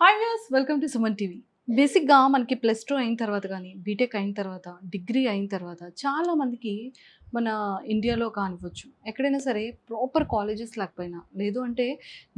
Hi views, welcome to Suman TV. బేసిక్గా మనకి +2 అయిన తర్వాత కానీ బీటెక్ అయిన తర్వాత డిగ్రీ అయిన తర్వాత చాలామందికి మన ఇండియాలో కానివ్వచ్చు ఎక్కడైనా సరే ప్రాపర్ కాలేజెస్ లేకపోయినా లేదు అంటే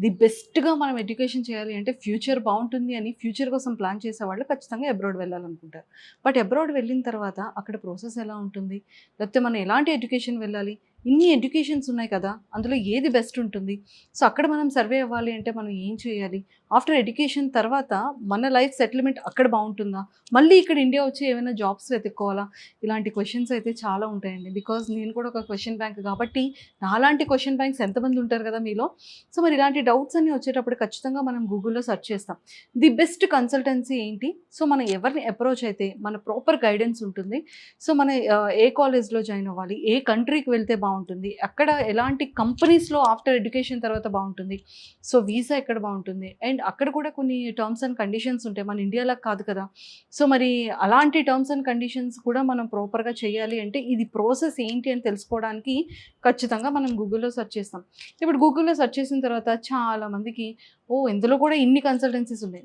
ది బెస్ట్గా మనం ఎడ్యుకేషన్ చేయాలి అంటే ఫ్యూచర్ బాగుంటుంది అని ఫ్యూచర్ కోసం ప్లాన్ చేసేవాళ్ళు ఖచ్చితంగా అబ్రాడ్ వెళ్ళాలనుకుంటారు. బట్ అబ్రాడ్ వెళ్ళిన తర్వాత అక్కడ ప్రాసెస్ ఎలా ఉంటుంది, లేకపోతే మనం ఎలాంటి ఎడ్యుకేషన్ వెళ్ళాలి, ఇన్ని ఎడ్యుకేషన్స్ ఉన్నాయి కదా, అందులో ఏది బెస్ట్ ఉంటుంది, సో అక్కడ మనం సర్వే అవ్వాలి అంటే మనం ఏం చేయాలి, ఆఫ్టర్ ఎడ్యుకేషన్ తర్వాత మన లైఫ్ సెటిల్మెంట్ అక్కడ బాగుంటుందా, మళ్ళీ ఇక్కడ ఇండియా వచ్చి ఏమైనా జాబ్స్ వెతుక్కోవాలా, ఇలాంటి క్వశ్చన్స్ అయితే చాలా ఉంటాయండి. బికాజ్ నేను కూడా ఒక క్వశ్చన్ బ్యాంక్ కాబట్టి నాలాంటి క్వశ్చన్ బ్యాంక్స్ ఎంతమంది ఉంటారు కదా మీలో. సో మరి ఇలాంటి డౌట్స్ అన్ని వచ్చేటప్పుడు ఖచ్చితంగా మనం గూగుల్లో సెర్చ్ చేస్తాం ది బెస్ట్ కన్సల్టెన్సీ ఏంటి, సో మనం ఎవరిని అప్రోచ్ అయితే మన ప్రాపర్ గైడెన్స్ ఉంటుంది, సో మన ఏ కాలేజ్లో జాయిన్ అవ్వాలి, ఏ కంట్రీకి వెళ్తే బాగుంటుంది, అక్కడ ఎలాంటి కంపెనీస్లో ఆఫ్టర్ ఎడ్యుకేషన్ తర్వాత బాగుంటుంది, సో వీసా ఎక్కడ బాగుంటుంది, అండ్ అక్కడ కూడా కొన్ని టర్మ్స్ అండ్ కండిషన్స్ ఉంటాయి, మన ఇండియాలో కాదు కదా. సో మరి అలాంటి టర్మ్స్ అండ్ కండిషన్స్ కూడా మనం ప్రాపర్గా చేయాలి అంటే ఇది ప్రాసెస్ ఏంటి అని తెలుసుకోవడానికి ఖచ్చితంగా మనం గూగుల్లో సెర్చ్ చేస్తాం. ఇప్పుడు గూగుల్లో సెర్చ్ చేసిన తర్వాత చాలామందికి ఇందులో కూడా ఇన్ని కన్సల్టెన్సీస్ ఉన్నాయి,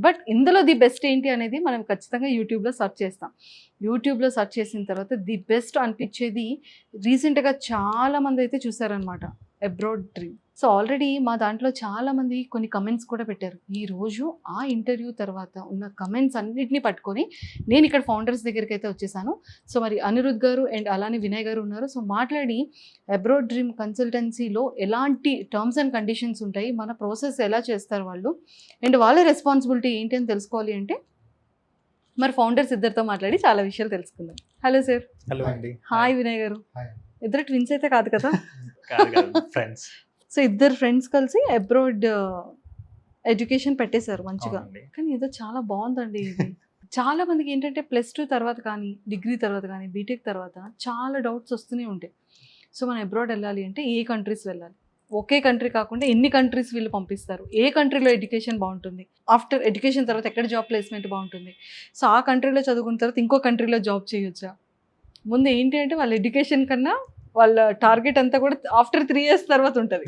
బట్ ఇందులో ది బెస్ట్ ఏంటి అనేది మనం ఖచ్చితంగా యూట్యూబ్లో సెర్చ్ చేస్తాం. యూట్యూబ్లో సెర్చ్ చేసిన తర్వాత ది బెస్ట్ అనిపించేది రీసెంట్గా చాలామంది అయితే చూసారనమాట, అబ్రాడ్ డ్రీమ్. సో ఆల్రెడీ మా దాంట్లో చాలామంది కొన్ని కమెంట్స్ కూడా పెట్టారు. ఈరోజు ఆ ఇంటర్వ్యూ తర్వాత ఉన్న కమెంట్స్ అన్నిటిని పట్టుకొని నేను ఇక్కడ ఫౌండర్స్ దగ్గరికి అయితే వచ్చేసాను. సో మరి అనిరుద్ గారు అండ్ అలానే వినయ్ గారు ఉన్నారు. సో మాట్లాడి అబ్రాడ్ డ్రీమ్ కన్సల్టెన్సీలో ఎలాంటి టర్మ్స్ అండ్ కండిషన్స్ ఉంటాయి, మన ప్రాసెస్ ఎలా చేస్తారు వాళ్ళు, అండ్ వాళ్ళ రెస్పాన్సిబిలిటీ ఏంటి అని తెలుసుకోవాలి అంటే మరి ఫౌండర్స్ ఇద్దరితో మాట్లాడి చాలా విషయాలు తెలుసుకుందాం. Hello sir. హలో అండి. హాయ్ వినయ్ గారు. ఇద్దరు ట్విన్స్ అయితే కాదు కదా? ఫ్రెండ్స్. సో ఇద్దరు ఫ్రెండ్స్ కలిసి అబ్రాడ్ ఎడ్యుకేషన్ పెట్టేశారు మంచిగా. కానీ ఏదో చాలా బాగుందండి ఇది. చాలా మందికి ఏంటంటే +2 తర్వాత కానీ డిగ్రీ తర్వాత కానీ బీటెక్ తర్వాత చాలా డౌట్స్ వస్తూనే ఉంటాయి. సో మనం అబ్రాడ్ వెళ్ళాలి అంటే ఏ కంట్రీస్ వెళ్ళాలి, ఒకే కంట్రీ కాకుండా ఎన్ని కంట్రీస్ వీళ్ళు పంపిస్తారు, ఏ కంట్రీలో ఎడ్యుకేషన్ బాగుంటుంది, ఆఫ్టర్ ఎడ్యుకేషన్ తర్వాత ఎక్కడ జాబ్ ప్లేస్మెంట్ బాగుంటుంది, సో ఆ కంట్రీలో చదువుకున్న తర్వాత ఇంకో కంట్రీలో జాబ్ చేయొచ్చా, ముందు ఏంటి అంటే వాళ్ళ ఎడ్యుకేషన్ కన్నా వాళ్ళ టార్గెట్ అంతా కూడా ఆఫ్టర్ 3 years తర్వాత ఉంటుంది.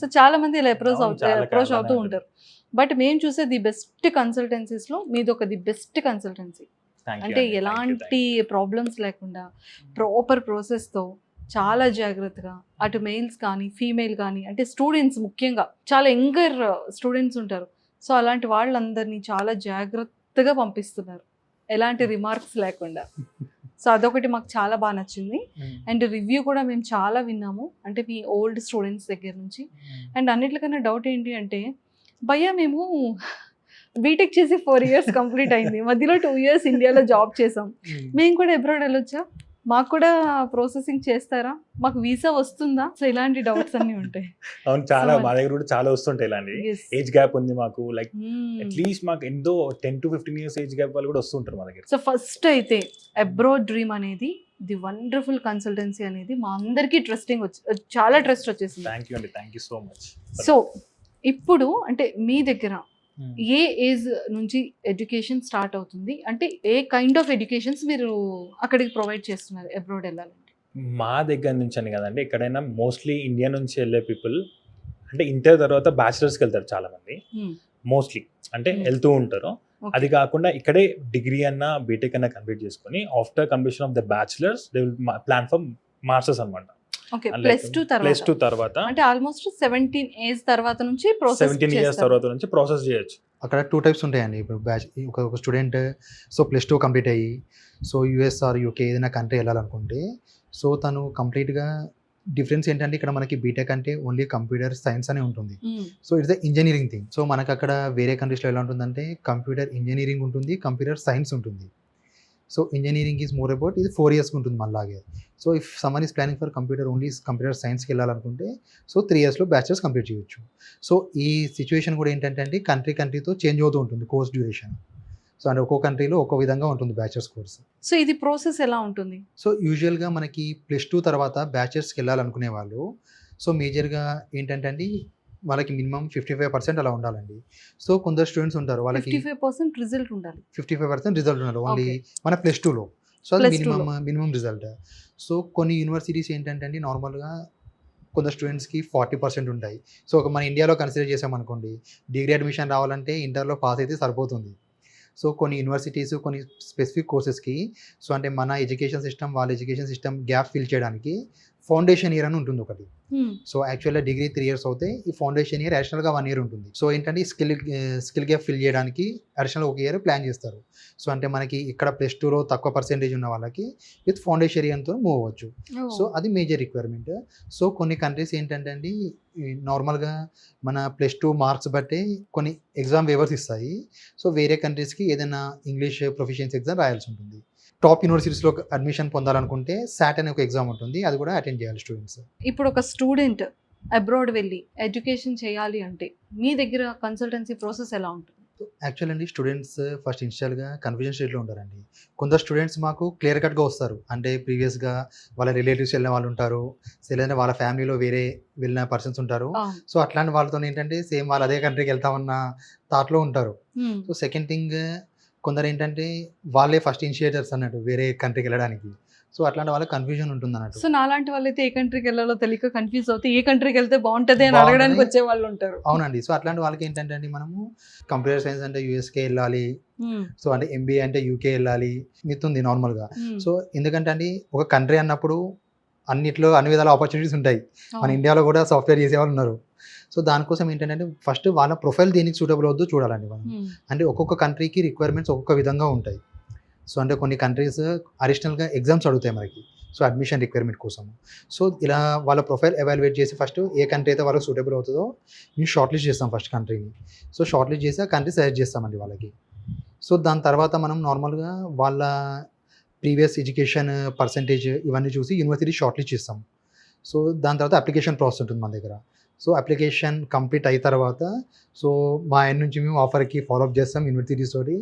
సో చాలా మంది ఇలా అప్రోచ్ అవుతూ ఉంటారు. బట్ మేము చూసే ది బెస్ట్ కన్సల్టెన్సీస్లో మీది ఒక ది బెస్ట్ కన్సల్టెన్సీ. అంటే ఎలాంటి ప్రాబ్లమ్స్ లేకుండా ప్రాపర్ ప్రాసెస్తో చాలా జాగ్రత్తగా అటు మెయిల్స్ కానీ ఫీమేల్ కానీ అంటే స్టూడెంట్స్ ముఖ్యంగా చాలా యంగర్ స్టూడెంట్స్ ఉంటారు. సో అలాంటి వాళ్ళందరినీ చాలా జాగ్రత్తగా పంపిస్తున్నారు, ఎలాంటి రిమార్క్స్ లేకుండా. సో అదొకటి మాకు చాలా బాగా నచ్చింది. అండ్ రివ్యూ కూడా మేము చాలా విన్నాము, అంటే మీ ఓల్డ్ స్టూడెంట్స్ దగ్గర నుంచి. అండ్ అన్నిటికన్నా డౌట్ ఏంటి అంటే భయ్యా మేము బీటెక్ చేసి 4 years కంప్లీట్ అయింది, మధ్యలో 2 years ఇండియాలో జాబ్ చేసాం, మేము కూడా అబ్రాడ్ వెళ్ళొచ్చా, మాకు కూడా ప్రాసెసింగ్ చేస్తారా, మాకు వీసా వస్తుందా, సో ఇలాంటి డౌట్స్ అన్ని ఉంటాయి. అవును, చాలా మా దగ్గర కూడా చాలా వస్తుంటాయి ఇలాంటి. ఏజ్ గ్యాప్ ఉంది మాకు, లైక్ అట్లీస్ట్ మాకు ఎంతో 10 to 15 years ఏజ్ గ్యాప్ వాళ్ళు కూడా వస్తుంటారు మా దగ్గర. సో ఫస్ట్ అయితే అబ్రాడ్ డ్రీమ్ అనేది ది వండర్ఫుల్ కన్సల్టెన్సీ అనేది మా అందరికీ చాలా ట్రస్ట్ వచ్చేసింది. థ్యాంక్ యూ అండి, thank you so much. So ఇప్పుడు అంటే మీ దగ్గర ఏ ఏజ్ నుంచి ఎడ్యుకేషన్ స్టార్ట్ అవుతుంది, అంటే ఏ కైండ్ ఆఫ్ ఎడ్యుకేషన్స్ మీరు అక్కడికి ప్రొవైడ్ చేస్తున్నారు అబ్రాడ్ వెళ్ళాలంటే? మా దగ్గర నుంచి అని కదండి, ఎక్కడైనా మోస్ట్లీ ఇండియా నుంచి వెళ్ళే పీపుల్ అంటే ఇంటర్ తర్వాత బ్యాచిలర్స్కి వెళ్తారు చాలా మంది, మోస్ట్లీ అంటే వెళ్తూ ఉంటారు. అది కాకుండా ఇక్కడే డిగ్రీ అన్నా బీటెక్ అన్నా కంప్లీట్ చేసుకొని after completion of the bachelors they will plan for masters అనమాట. ఓకే, +2 తర్వాత అంటే ఆల్మోస్ట్ 17 ఏజ్ తర్వాత నుంచి 17 years తర్వాత నుంచి ప్రాసెస్ చేయొచ్చు. అక్కడ 2 types ఉంటాయండి. ఇప్పుడు బ్యాచ్ ఒక స్టూడెంట్ సో +2 కంప్లీట్ అయ్యి సో యూఎస్ ఆర్ యూకే ఏదైనా కంట్రీ వెళ్ళాలనుకుంటే సో తను కంప్లీట్గా డిఫరెన్స్ ఏంటంటే ఇక్కడ మనకి బీటెక్ అంటే ఓన్లీ కంప్యూటర్ సైన్స్ అనే ఉంటుంది. So it's the engineering thing. So మనకు అక్కడ వేరే కంట్రీస్లో ఎలా ఉంటుందంటే కంప్యూటర్ ఇంజనీరింగ్ ఉంటుంది, కంప్యూటర్ సైన్స్ ఉంటుంది. So engineering is more about ఇది 4 years ఉంటుంది మనలాగే. So if someone is planning for computer only computer సైన్స్కి వెళ్ళాలనుకుంటే సో 3 yearsలో బ్యాచిలర్స్ కంప్లీట్ చేయొచ్చు. సో ఈ సిచ్యువేషన్ కూడా ఏంటంటే అండి కంట్రీతో చేంజ్ అవుతూ ఉంటుంది కోర్స్ డ్యూరేషన్. సో అంటే ఒక్కో కంట్రీలో ఒక్కో విధంగా ఉంటుంది బ్యాచిలర్స్ కోర్స్. సో ఇది ప్రాసెస్ ఎలా ఉంటుంది? సో యూజువల్గా మనకి +2 తర్వాత బ్యాచిలర్స్కి వెళ్ళాలనుకునే వాళ్ళు సో మేజర్గా ఏంటంటే అండి వాళ్ళకి మినిమం 55% అలా ఉండాలండి. సో కొందరు స్టూడెంట్స్ ఉంటారు వాళ్ళకి 55% రిజల్ట్ ఉండాలి. 55% రిజల్ట్ ఉండాలి ఓన్లీ మన +2లో. సో అది మినిమం రిజల్ట్. సో కొన్ని యూనివర్సిటీస్ ఏంటంటే అండి నార్మల్గా కొంత స్టూడెంట్స్కి 40% ఉంటాయి. సో ఒక మన ఇండియాలో కన్సిడర్ చేసామనుకోండి, డిగ్రీ అడ్మిషన్ రావాలంటే ఇంటర్లో పాస్ అయితే సరిపోతుంది. సో కొన్ని యూనివర్సిటీస్ కొన్ని స్పెసిఫిక్ కోర్సెస్కి సో అంటే మన ఎడ్యుకేషన్ సిస్టమ్ వాళ్ళ ఎడ్యుకేషన్ సిస్టమ్ గ్యాప్ ఫిల్ చేయడానికి ఫౌండేషన్ ఇయర్ అని ఉంటుంది ఒకటి. సో యాక్చువల్గా డిగ్రీ 3 years అవుతాయి, ఈ ఫౌండేషన్ ఇయర్ అడిషనల్గా 1 year ఉంటుంది. సో ఏంటంటే స్కిల్ గ్యాప్ ఫిల్ చేయడానికి అడిషనల్ 1 year ప్లాన్ చేస్తారు. సో అంటే మనకి ఇక్కడ +2లో తక్కువ పర్సెంటేజ్ ఉన్న వాళ్ళకి విత్ ఫౌండేషన్ ఇయర్తో మూవ్ అవ్వచ్చు. సో అది మేజర్ రిక్వైర్మెంట్. సో కొన్ని కంట్రీస్ ఏంటంటే అండి నార్మల్గా మన +2 మార్క్స్ బట్టే కొన్ని ఎగ్జామ్ వేవర్స్ ఇస్తాయి. సో వేరే కంట్రీస్కి ఏదైనా ఇంగ్లీష్ ప్రొఫిషియన్సీ ఎగ్జామ్ రాయాల్సి ఉంటుంది. టాప్ యూనివర్సిటీస్లో అడ్మిషన్ పొందాలనుకుంటే సాట్ అనే ఒక ఎగ్జామ్ ఉంటుంది, అది కూడా అటెండ్ చేయాలి స్టూడెంట్స్. ఇప్పుడు ఒక స్టూడెంట్ అబ్రాడ్ వెళ్ళి ఎడ్యుకేషన్ చేయాలి అంటే మీ దగ్గర కన్సల్టెన్సీ ప్రాసెస్ ఎలా ఉంటుంది? యాక్చువల్ అండి స్టూడెంట్స్ ఫస్ట్ ఇనిషియల్గా కన్ఫ్యూజన్ స్టేట్లో ఉంటారండి. కొందరు స్టూడెంట్స్ మాకు క్లియర్ కట్గా వస్తారు, అంటే ప్రీవియస్గా వాళ్ళ రిలేటివ్స్ వెళ్ళిన వాళ్ళు ఉంటారు, లేదంటే వాళ్ళ ఫ్యామిలీలో వేరే వెళ్ళిన పర్సన్స్ ఉంటారు. సో అట్లాంటి వాళ్ళతో ఏంటంటే సేమ్ వాళ్ళు అదే కంట్రీకి వెళ్తామన్న థాట్లో ఉంటారు. సో సెకండ్ థింగ్ కొందరు ఏంటంటే వాళ్ళే ఫస్ట్ ఇనిషియేటర్స్ అన్నట్టు వేరే కంట్రీకి వెళ్ళడానికి. సో అట్లాంటి వాళ్ళకి కన్ఫ్యూజన్ ఉంటుంది అన్నట్టు. సో నాలాంటి వాళ్ళైతే ఏ కంట్రీకి వెళ్ళాలో తెలియక కన్ఫ్యూజ్ అవుతే ఏ కంట్రీకి వెళ్తే బాగుంటుంది అని అడగడానికి వచ్చే వాళ్ళు ఉంటారు. అవునండి. సో అట్లాంటి వాళ్ళకి ఏంటంటే అండి మనము కంప్యూటర్ సైన్స్ అంటే యూఎస్కే వెళ్ళాలి, సో అంటే ఎంబీఏ అంటే యూకే వెళ్ళాలి మిత్తుంది నార్మల్గా. సో ఎందుకంటే అండి ఒక కంట్రీ అన్నప్పుడు అన్నిట్లో అన్ని విధాల ఆపర్చునిటీస్ ఉంటాయి. మన ఇండియాలో కూడా సాఫ్ట్వేర్ చేసేవాళ్ళు ఉన్నారు. సో దానికోసం ఏంటంటే ఫస్ట్ వాళ్ళ ప్రొఫైల్ దేనికి సూటబుల్ అవుద్దో చూడాలండి మనం. అంటే ఒక్కొక్క కంట్రీకి రిక్వైర్మెంట్స్ ఒక్కొక్క విధంగా ఉంటాయి. సో అంటే కొన్ని కంట్రీస్ అడిషనల్గా ఎగ్జామ్స్ అడుగుతాయి మనకి, సో అడ్మిషన్ రిక్వైర్మెంట్ కోసం. సో ఇలా వాళ్ళ ప్రొఫైల్ ఎవాల్యుయేట్ చేసి ఫస్ట్ ఏ కంట్రీ అయితే వాళ్ళకి సూటబుల్ అవుతుందో మేము షార్ట్ లిస్ట్ చేస్తాం ఫస్ట్ కంట్రీని. సో షార్ట్ లిస్ట్ చేసి ఆ కంట్రీ సజెస్ట్ చేస్తామండి వాళ్ళకి. సో దాని తర్వాత మనం నార్మల్గా వాళ్ళ ప్రీవియస్ ఎడ్యుకేషన్ పర్సంటేజ్ ఇవన్నీ చూసి యూనివర్సిటీ షార్ట్ లిస్ట్ చేస్తాం. సో దాని తర్వాత అప్లికేషన్ ప్రాసెస్ ఉంటుంది మన దగ్గర. సో అప్లికేషన్ కంప్లీట్ అయిన తర్వాత సో మా ఎండ్ నుంచి మేము ఆఫర్కి ఫాలోఅప్ చేస్తాం యూనివర్సిటీస్ తోటి.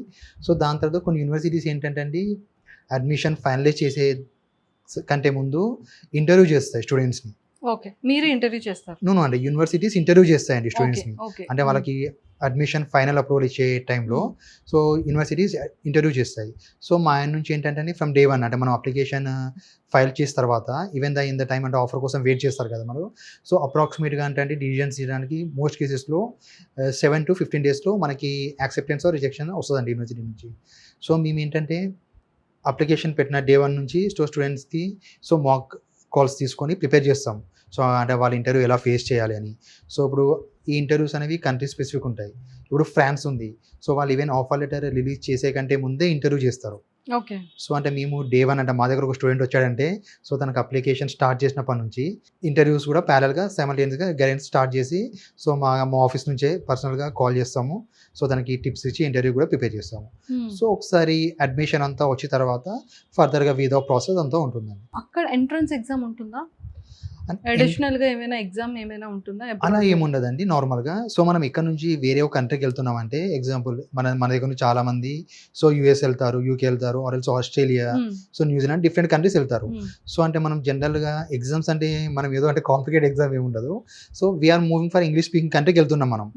సో దాని తర్వాత కొన్ని యూనివర్సిటీస్ ఏంటంటే అండి అడ్మిషన్ ఫైనలైజ్ చేసే కంటే ముందు ఇంటర్వ్యూ చేస్తాయి స్టూడెంట్స్ని. ఓకే, మీరు ఇంటర్వ్యూ చేస్తారు? నో అండి, యూనివర్సిటీస్ ఇంటర్వ్యూ చేస్తాయండి స్టూడెంట్స్ని. అంటే వాళ్ళకి అడ్మిషన్ ఫైనల్ అప్రూవల్ ఇచ్చే టైంలో సో యూనివర్సిటీస్ ఇంటర్వ్యూ చేస్తాయి. సో మా ఆయన నుంచి ఏంటంటే ఫ్రమ్ డే 1 అంటే మనం అప్లికేషన్ ఫైల్ చేసిన తర్వాత ఈవెన్ ఇన్ ద టైం అంటే ఆఫర్ కోసం వెయిట్ చేస్తారు కదా మనం. సో అప్రాక్సిమేట్గా అంటే డిసిజన్స్ చేయడానికి మోస్ట్ కేసెస్లో 7 to 15 daysలో మనకి యాక్సెప్టెన్స్ రిజెక్షన్ వస్తుందండి యూనివర్సిటీ నుంచి. సో మేము ఏంటంటే అప్లికేషన్ పెట్టిన డే 1 నుంచి స్టూడెంట్స్కి సో మాక్ కాల్స్ తీసుకొని ప్రిపేర్ చేస్తాం. సో అంటే వాళ్ళ ఇంటర్వ్యూ ఎలా ఫేస్ చేయాలి అని. సో ఇప్పుడు ఈ ఇంటర్వ్యూస్ అనేవి కంట్రీ స్పెసిఫిక్ ఉంటాయి. ఇప్పుడు ఫ్రాన్స్ ఉంది, సో వాళ్ళు ఈవెన్ ఆఫర్ లెటర్ రిలీజ్ చేసే కంటే ముందే ఇంటర్వ్యూ చేస్తారు. ఓకే. సో అంటే మేము డే 1 అంటే మా దగ్గర ఒక స్టూడెంట్ వచ్చాడంటే సో తనకు అప్లికేషన్ స్టార్ట్ చేసినప్పటి నుంచి ఇంటర్వ్యూస్ కూడా ప్యారల్గా సైమల్టేనియస్గా గైడెన్స్ స్టార్ట్ చేసి సో మా ఆఫీస్ నుంచే పర్సనల్గా కాల్ చేస్తాము. సో తనకి టిప్స్ ఇచ్చి ఇంటర్వ్యూ కూడా ప్రిపేర్ చేస్తాము. సో ఒకసారి అడ్మిషన్ అంతా వచ్చిన తర్వాత ఫర్దర్గా వీదో ప్రాసెస్ అంతా ఉంటుందండి. అక్కడ ఎంట్రన్స్ ఎగ్జామ్ ఉంటుందా? అడిషనల్ గా ఏమైనా ఎగ్జామ్ ఏమైనా ఉంటుందా? అలా ఏముండదండి నార్మల్గా. సో మనం ఇక్కడ నుంచి వేరే ఒక కంట్రీకి వెళ్తున్నామంటే ఎగ్జాంపుల్ మన దగ్గర నుంచి చాలా మంది సో యూఎస్ వెళ్తారు, యూకే వెళ్తారు, or else Australia, so New Zealand different countries వెళ్తారు. సో అంటే మనం జనరల్గా ఎగ్జామ్స్ అంటే మనం ఏదో అంటే కాంప్లికేట్ ఎగ్జామ్ ఏమి ఉండదు. So we are moving for English speaking కంట్రీకి వెళ్తున్నాం మనం.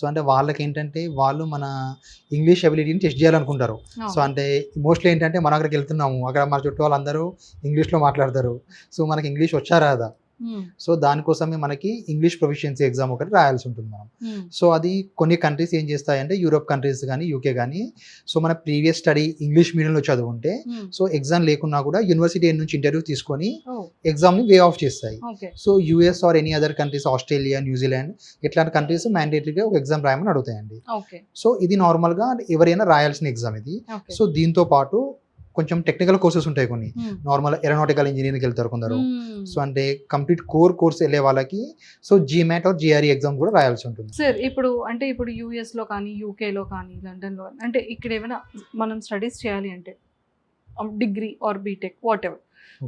సో అంటే వాళ్ళకి ఏంటంటే వాళ్ళు మన ఇంగ్లీష్ అబిలిటీని టెస్ట్ చేయాలనుకుంటారు. సో అంటే మోస్ట్లీ ఏంటంటే మనం అక్కడికి వెళ్తున్నాము, అక్కడ మన చుట్టూ వాళ్ళందరూ ఇంగ్లీష్లో మాట్లాడతారు. సో మనకి ఇంగ్లీష్ వచ్చారా కదా, సో దానికోసమే మనకి ఇంగ్లీష్ ప్రొఫిషియన్సీ ఎగ్జామ్ ఒకటి రాయాల్సి ఉంటుంది మనం. సో అది కొన్ని కంట్రీస్ ఏం చేస్తాయంటే యూరోప్ కంట్రీస్ కానీ యూకే కానీ సో మన ప్రీవియస్ స్టడీ ఇంగ్లీష్ మీడియంలో చదువుంటే సో ఎగ్జామ్ లేకున్నా కూడా యూనివర్సిటీ నుంచి ఇంటర్వ్యూ తీసుకొని ఎగ్జామ్ని వే ఆఫ్ చేస్తాయి. So US or any other countries, Australia, New Zealand ఇట్లాంటి కంట్రీస్ మ్యాండేటరీగా ఒక ఎగ్జామ్ రాయమని అడుగుతాయండి. సో ఇది నార్మల్గా ఎవరైనా రాయాల్సిన ఎగ్జామ్ ఇది. సో దీంతో పాటు కొంచెం టెక్నికల్ కోర్సెస్ ఉంటాయి కొన్ని. నార్మల్ ఏరోనాటికల్ ఇంజనీరింగ్కి వెళ్తారు కొందరు. సో అంటే కంప్లీట్ కోర్స్ వెళ్ళే వాళ్ళకి so GMAT or GRE exam కూడా రాయాల్సి ఉంటుంది. సార్ ఇప్పుడు యూఎస్ లో కానీ యూకేలో కానీ లండన్ లో అంటే ఇక్కడ ఏమైనా మనం స్టడీస్ చేయాలి అంటే degree or BTech whatever,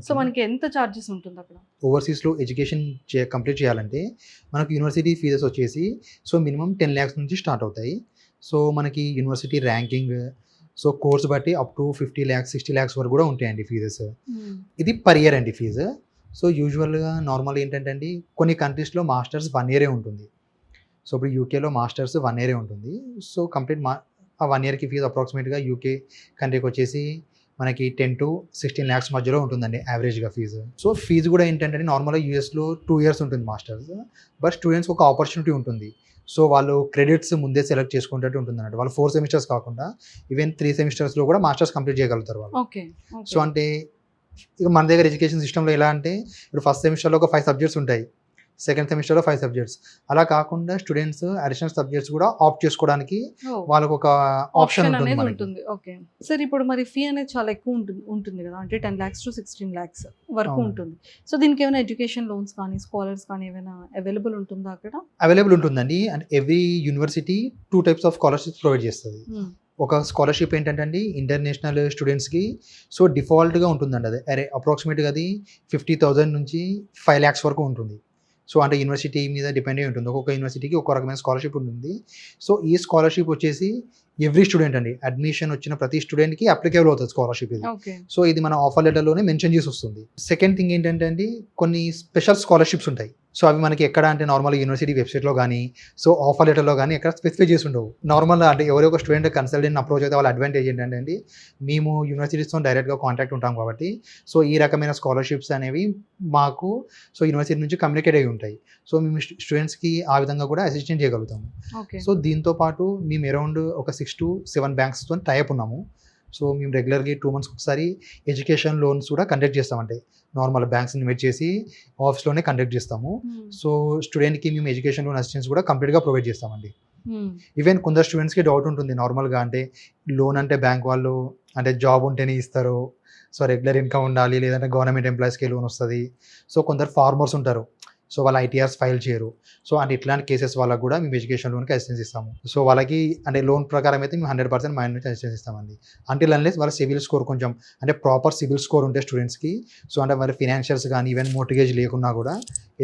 so మనకి ఎంత చార్జెస్ ఉంటుంది అక్కడ? ఓవర్సీస్లో ఎడ్యుకేషన్ కంప్లీట్ చేయాలంటే మనకు యూనివర్సిటీ ఫీజెస్ వచ్చేసి సో మినిమం 10 lakhs నుంచి స్టార్ట్ అవుతాయి. సో మనకి యూనివర్సిటీ ర్యాంకింగ్ సో కోర్స్ బట్టి అప్ టు 50 lakhs 60 lakhs వరకు కూడా ఉంటాయండి ఫీజెస్. ఇది పర్ ఇయర్ అండి ఫీజు. సో యూజువల్గా నార్మల్ ఏంటంటే అండి కొన్ని కంట్రీస్లో మాస్టర్స్ 1 year ఉంటుంది. సో ఇప్పుడు యూకేలో మాస్టర్స్ 1 year ఉంటుంది. సో కంప్లీట్ ఆ 1 yearకి ఫీజు అప్రాక్సిమేట్గా యూకే కంట్రీకి వచ్చేసి మనకి 10 to 16 lakhs మధ్యలో ఉంటుందండి యావరేజ్గా ఫీజు. సో ఫీజు కూడా ఏంటంటే నార్మల్గా యూఎస్లో 2 years ఉంటుంది మాస్టర్స్, బట్ స్టూడెంట్స్కి ఒక ఆపర్చునిటీ ఉంటుంది. సో వాళ్ళు క్రెడిట్స్ ముందే సెలెక్ట్ చేసుకునేటట్టు ఉంటుంది అన్నట్టు. వాళ్ళు 4 semesters కాకుండా ఈవెన్ 3 semestersలో కూడా మాస్టర్స్ కంప్లీట్ చేయగలుగుతారు వాళ్ళు. ఓకే. సో అంటే ఇక మన దగ్గర ఎడ్యుకేషన్ సిస్టంలో ఎలా అంటే ఇప్పుడు ఫస్ట్ సెమిస్టర్లో ఒక 5 subjects ఉంటాయి, సెకండ్ సెమిస్టర్లో 5 subjects. అలా కాకుండా స్టూడెంట్స్ అడిషనల్ సబ్జెక్ట్స్ కూడా ఆప్ట్ చేసుకోవడానికి వాళ్ళకు ఒక ఆప్షన్ ఆప్షన్ ఉంటుంది అనేది మనకి. ఉంటుంది. ఓకే సార్, ఇప్పుడు మరి ఫీ అనేది చాలా ఎక్కువ ఉంటుంది కదా, అంటే 10 lakhs to 16 lakhs వరకు అవును. ఉంటుంది. సో దీనికి ఏమైనా ఎడ్యుకేషన్ లోన్స్ కానీ స్కాలర్స్ కానీ ఏమైనా అవైలబుల్ ఉంటుందా అక్కడ? అవైలబుల్ ఉంటుందండి. And every university 2 types of scholarships provide చేస్తుంది. ఒక స్కాలర్షిప్ ఏంటంటే అండి ఇంటర్నేషనల్ స్టూడెంట్స్కి సో డిఫాల్ట్గా ఉంటుందండి. అది అప్రాక్సిమేట్గా అది 50,000 నుంచి 5 lakhs వరకు ఉంటుంది. సో అంటే యూనివర్సిటీ మీద డిపెండ్ అయి ఉంటుంది. ఒక్కొక్క యూనివర్సిటీకి ఒక్కొక్క రకమైన స్కాలర్షిప్ ఉంటుంది. సో ఈ స్కాలర్షిప్ వచ్చేసి ఎవ్రీ స్టూడెంట్ అండి, అడ్మిషన్ వచ్చిన ప్రతి స్టూడెంట్కి అప్లికేబుల్ అవుతుంది స్కాలర్షిప్ ఇది. ఓకే. సో ఇది మన ఆఫర్ లెటర్లోనే మెన్షన్ చేసి వస్తుంది. సెకండ్ థింగ్ ఏంటంటే అండి కొన్ని స్పెషల్ స్కాలర్షిప్స్ ఉంటాయి. సో అవి మనకి ఎక్కడ అంటే నార్మల్ యూనివర్సిటీ వెబ్సైట్లో కానీ సో ఆఫర్ లెటర్లో కానీ ఎక్కడ స్పెసిఫై చేసి ఉండవు. నార్మల్ అంటే ఎవరో ఒక స్టూడెంట్ కన్సల్టెంట్ అప్రోచ్ అయితే వాళ్ళ అడ్వాంటేజ్ ఏంటంటే అండి మేము యూనివర్సిటీస్తో డైరెక్ట్గా కాంటాక్ట్ ఉంటాం కాబట్టి సో ఈ రకమైన స్కాలర్షిప్స్ అనేవి మాకు సో యూనివర్సిటీ నుంచి కమ్యూనికేట్ అయి ఉంటాయి. సో మేము స్టూడెంట్స్కి ఆ విధంగా కూడా అసిస్టెంట్ చేయగలుగుతాము. ఓకే. సో దీంతో పాటు మేము అరౌండ్ ఒక 6 to 7 బ్యాంక్స్తో టైప్ ఉన్నాము. సో మేము రెగ్యులర్గా 2 months ఒకసారి ఎడ్యుకేషన్ లోన్స్ కూడా కండక్ట్ చేస్తామంటే నార్మల్ బ్యాంక్స్ ఇన్వైట్ చేసి ఆఫీస్లోనే కండక్ట్ చేస్తాము. సో స్టూడెంట్కి మేము ఎడ్యుకేషన్ లోన్ అసిస్టెన్స్ కూడా కంప్లీట్గా ప్రొవైడ్ చేస్తామండి. ఈవెన్ కొందరు స్టూడెంట్స్కి డౌట్ ఉంటుంది నార్మల్గా, అంటే లోన్ అంటే బ్యాంక్ వాళ్ళు అంటే జాబ్ ఉంటేనే ఇస్తారు, సో రెగ్యులర్ ఇన్కమ్ ఉండాలి, లేదంటే గవర్నమెంట్ ఎంప్లాయీస్కి లోన్ వస్తుంది. సో కొందరు ఫార్మర్స్ ఉంటారు, సో వాళ్ళ ఐటీఆర్స్ ఫైల్ చేయరు. సో అంటే ఇట్లాంటి కేసెస్ వాళ్ళకు కూడా మేము ఎడ్యుకేషన్ లోన్కి అసిస్టెన్స్ ఇస్తాము. సో వాళ్ళకి అంటే లోన్ ప్రకారం అయితే మేము 100% మా నుంచి అసిస్టెన్స్ ఇస్తామండి. అంటిల్ అన్లెస్ వాళ్ళ సివిల్ స్కోర్ కొంచెం అంటే ప్రాపర్ సివిల్ స్కోర్ ఉంటే స్టూడెంట్స్కి సో అంటే వాళ్ళ ఫినాన్షియల్స్ కానీ ఈవెన్ మోర్టిగేజ్ లేకున్నా కూడా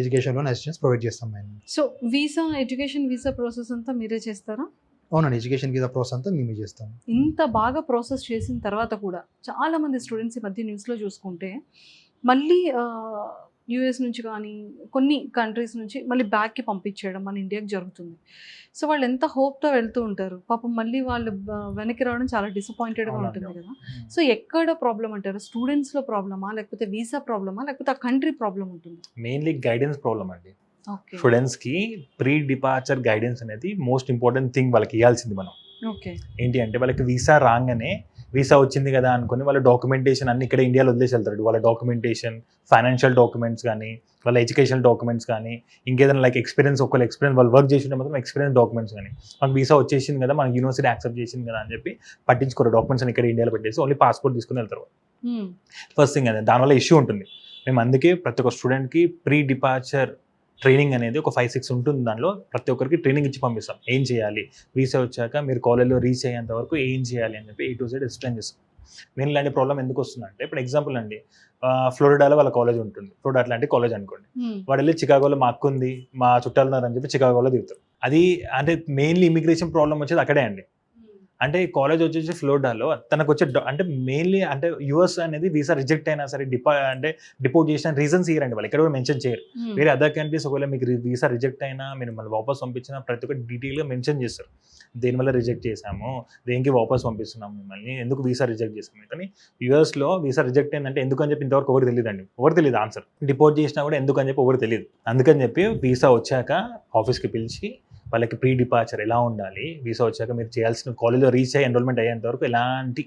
ఎడ్యుకేషన్ లోన్ అసిస్టెన్స్ ప్రొవైడ్ చేస్తాం మేము. సో ఎడ్యుకేషన్ వీసా ప్రాసెస్ అంతా మీరే చేస్తారా? అవునండి, ఎడ్యుకేషన్ వీసా ప్రాసెస్ అంతా మేమే చేస్తాం. ఇంత బాగా ప్రాసెస్ చేసిన తర్వాత కూడా చాలా మంది స్టూడెంట్స్ ఈ మధ్య న్యూస్లో చూసుకుంటే మళ్ళీ యూఎస్ నుంచి కానీ కొన్ని కంట్రీస్ నుంచి మళ్ళీ బ్యాక్కి పంపించేయడం మన ఇండియాకి జరుగుతుంది. సో వాళ్ళు ఎంత హోప్తో వెళ్తూ ఉంటారు, పాపం మళ్ళీ వాళ్ళు వెనక్కి రావడం చాలా డిసప్పాయింటెడ్గా ఉంటుంది కదా. సో ఎక్కడ ప్రాబ్లం అంటారు? స్టూడెంట్స్లో ప్రాబ్లమా, లేకపోతే వీసా ప్రాబ్లమా, లేకపోతే ఆ కంట్రీ ప్రాబ్లం ఉంటుంది? మెయిన్లీ గైడెన్స్ ప్రాబ్లం అండి. ఓకే. స్టూడెంట్స్కి ప్రీ డిపార్చర్ గైడెన్స్ అనేది మోస్ట్ ఇంపార్టెంట్ థింగ్ వాళ్ళకి ఇవ్వాల్సింది మనం. ఓకే. ఏంటి అంటే వాళ్ళకి వీసా రాగానే వీసా వచ్చింది కదా అనుకుని వాళ్ళ డాక్యుమెంటేషన్ అన్ని ఇక్కడ ఇండియాలో వదిలేసి వెళ్తారు. వాళ్ళ డాక్యుమెంటేషన్, ఫైనాన్షియల్ డాక్యుమెంట్స్ కానీ, వాళ్ళ ఎడ్యుకేషనల్ డాక్యుమెంట్స్ కానీ, ఇంకేదైనా లైక్ ఎక్స్పీరియన్స్ వాళ్ళు వర్క్ చేసింటే మాత్రం ఎక్స్పీరియన్స్ డాక్యుమెంట్స్ కానీ, మనకు వీసా వచ్చేసింది కదా, మనకి యూనివర్సిటీ యాక్సెప్ట్ చేసింది కదా అని చెప్పి పట్టించుకోరు. డాక్యుమెంట్స్ అని ఇక్కడ ఇండియాలో పెట్టేసి ఓన్లీ పాస్పోర్ట్ తీసుకుని వెళ్తారు. ఫస్ట్ థింగ్ అదే, దానివల్ల ఇష్యూ ఉంటుంది. మేము అందుకే ప్రతి ఒక్క స్టూడెంట్కి ప్రీ డిపార్చర్ ట్రైనింగ్ అనేది ఒక 5-6 ఉంటుంది. దానిలో ప్రతి ఒక్కరికి ట్రైనింగ్ ఇచ్చి పంపిస్తాం. ఏం చేయాలి, వీసా వచ్చాక మీరు కాలేజ్లో రీచ్ అయ్యేంత వరకు ఏం చేయాలి అని చెప్పి A to Z ఎక్స్ప్లెయిన్ చేస్తాం. మెయిన్ ఇలాంటి ప్రాబ్లం ఎందుకు వస్తుందంటే, ఇప్పుడు ఎగ్జాంపుల్ అండి, ఫ్లోరిడాలో వాళ్ళ కాలేజ్ ఉంటుంది, ఫ్లోరిడా అట్లాంటి కాలేజ్ అనుకోండి. వాడు వెళ్ళి చికాగోలో మా అక్క ఉంది, మా చుట్టాలు ఉన్నారని చెప్పి చికాగోలో దిగుతారు. అది అంటే మెయిన్లీ ఇమిగ్రేషన్ ప్రాబ్లం వచ్చేది అక్కడే అండి. అంటే కాలేజ్ వచ్చేసి ఫ్లోరిడాలో తనకు వచ్చే అంటే మెయిన్లీ అంటే యూఎస్ అనేది వీసా రిజెక్ట్ అయినా సరే డిపోర్ట్ చేసిన రీజన్స్ ఇయ్యరండి వాళ్ళు, ఎక్కడ కూడా మెన్షన్ చేయరు. వేరే అదర్ కంట్రీస్ ఒకవేళ మీకు వీసా రిజెక్ట్ అయినా మీరు మళ్ళీ వాపస్ పంపించిన ప్రతి ఒక్క డీటెయిల్గా మెన్షన్ చేస్తారు. దేనివల్ల రిజెక్ట్ చేసాము, దేనికి వాపస్ పంపిస్తున్నాము మిమ్మల్ని, ఎందుకు వీసా రిజెక్ట్ చేసాము. కానీ యూఎస్లో వీసా రిజెక్ట్ అయిందంటే ఎందుకు అని చెప్పి ఇంతవరకు ఎవరు తెలియదు అండి, ఎవరు తెలియదు ఆన్సర్. డిపోర్ట్ చేసినా కూడా ఎందుకు అని చెప్పి ఎవరు తెలియదు. అందుకని చెప్పి వీసా వచ్చాక ఆఫీస్కి పిలిచి వాళ్ళకి ప్రీ డిపార్చర్ ఎలా ఉండాలి, వీసా వచ్చాక మీరు చేయాల్సిన కాలేజ్లో రీచ్ అయ్యి ఎన్రోల్మెంట్ అయ్యేంత వరకు ఎలాంటి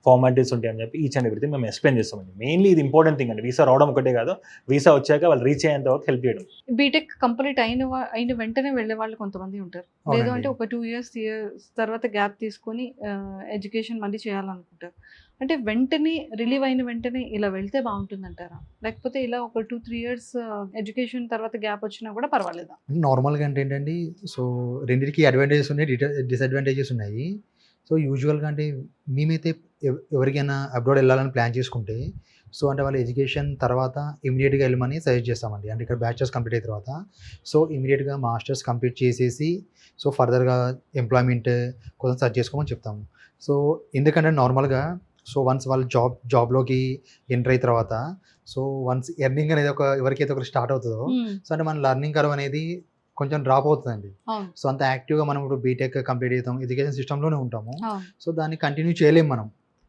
ఫార్మాలిటీస్ ఉంటాయని చెప్పి ఈచ్ అండ్ ఎవ్రీథింగ్ మేము ఎక్స్ప్లెయిన్ చేస్తామండి. మెయిన్లీ ఇది ఇంపార్టెంట్ థింగ్ అండి. వీసా రావడం ఒకటే కాదు, వీసా వచ్చాక వాళ్ళు రీచ్ అయ్యేంత వరకు హెల్ప్ చేయడం. బీటెక్ కంప్లీట్ అయిన వెంటనే వెళ్ళే వాళ్ళు కొంతమంది ఉంటారు, లేదు అంటే ఒక 2 years తర్వాత గ్యాప్ తీసుకొని ఎడ్యుకేషన్ మళ్ళీ చేయాలనుకుంటారు. అంటే వెంటనే రిలీవ్ అయిన వెంటనే ఇలా వెళ్తే బాగుంటుందంటారా, లేకపోతే ఇలా ఒక 2-3 years ఎడ్యుకేషన్ తర్వాత గ్యాప్ వచ్చినా కూడా పర్వాలేదా? నార్మల్గా అంటే ఏంటండి, సో రెండింటికి అడ్వాంటేజెస్ ఉన్నాయి, డిసడ్వాంటేజెస్ ఉన్నాయి. సో యూజువల్గా అంటే మేమైతే ఎవరికైనా అబ్రాడ్ వెళ్ళాలని ప్లాన్ చేసుకుంటే సో అంటే వాళ్ళ ఎడ్యుకేషన్ తర్వాత ఇమీడియట్గా వెళ్ళమని సజెస్ట్ చేస్తామండి. అంటే ఇక్కడ బ్యాచిలర్స్ కంప్లీట్ అయిన తర్వాత సో ఇమీడియట్గా మాస్టర్స్ కంప్లీట్ చేసేసి సో ఫర్దర్గా ఎంప్లాయ్మెంట్ కోసం సర్చ్ చేసుకోమని చెప్తాము. సో ఎందుకంటే నార్మల్గా సో వన్స్ వాళ్ళు జాబ్లోకి ఎంటర్ అయిన తర్వాత సో వన్స్ ఎర్నింగ్ అనేది ఎవరికైతే ఒకటి స్టార్ట్ అవుతుందో సో అంటే మన లెర్నింగ్ కర్వ్ అనేది కొంచెం డ్రాప్ అవుతుందండి. సో అంత యాక్టివ్గా మనం ఇప్పుడు బీటెక్ కంప్లీట్ అవుతాం, ఎడ్యుకేషన్ సిస్టంలోనే ఉంటాము. సో దాన్ని కంటిన్యూ చేయలేము మనం